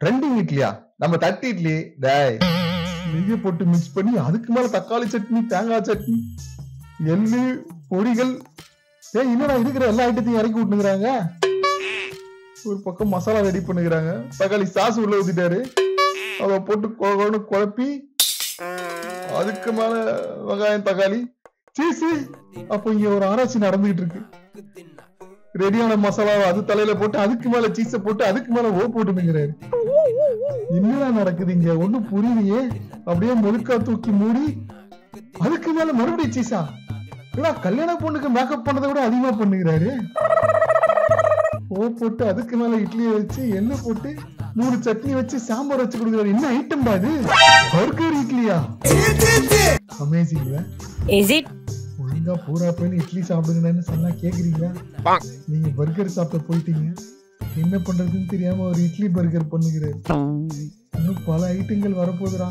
Trending இட்லியா? நம்ம தட்டு இட்லி. டேய் நெய்ய போட்டு மிக்ஸ் பண்ணி அதுக்கு மேல தக்காளி சட்னி, தேங்காய் சட்னி, எள்ளு, பொடிகள். ஏய் என்னடா இருக்கிற எல்லா ஐட்டத்தையும் இறக்கி விட்டுங்கிறாங்க. ஒரு பக்கம் மசாலா ரெடி பண்ணுகிறாங்க. தக்காளி சாஸ் உள்ள ஊத்திட்டாரு. அத போட்டு கொழன்னு குழப்பி அதுக்கு மேல வெங்காயம், தக்காளி, சீஸ். அப்ப இங்க ஒரு ஆராய்ச்சி நடந்துகிட்டு இருக்கு. ரெடியான மசாலாவை அது தலையில போட்டு அதுக்கு மேல சீஸ போட்டு அதுக்கு மேல போட்டுங்கிறாரு. என்னடா நடக்குது இங்க? ஒண்ணும் புரியலையே. அப்படியே முழுக்கா தூக்கி மூடி அதுக்கு மேல மறுபடியும் சீஸா? ஏன்னா கல்யாண பொண்ணுக்கு மேக்கப் பண்ணதை விட அதிகமா பண்ணுகிறாரு. போட்டு அதுக்கு மேல இட்லியை வச்சு எண்ணெய் போட்டு 3 சட்னி வச்சு சாம்பார் வச்சு கொடுக்குறாரு. என்ன ஐட்டம் பாது? பர்கர் இட்லியா? அமேசிங். ஒழுங்கா பூரா போய் இட்லி சாப்பிடுங்கன்னு சொன்னா கேக்குறீங்களா? நீங்க பர்கர் சாப்பிட போயிட்டீங்க. என்ன பண்றதுன்னு தெரியாம ஒரு இட்லி பர்கர் பண்ணுகிறாரு. இன்னும் பல ஐட்டங்கள் வரப்போகுதுடா.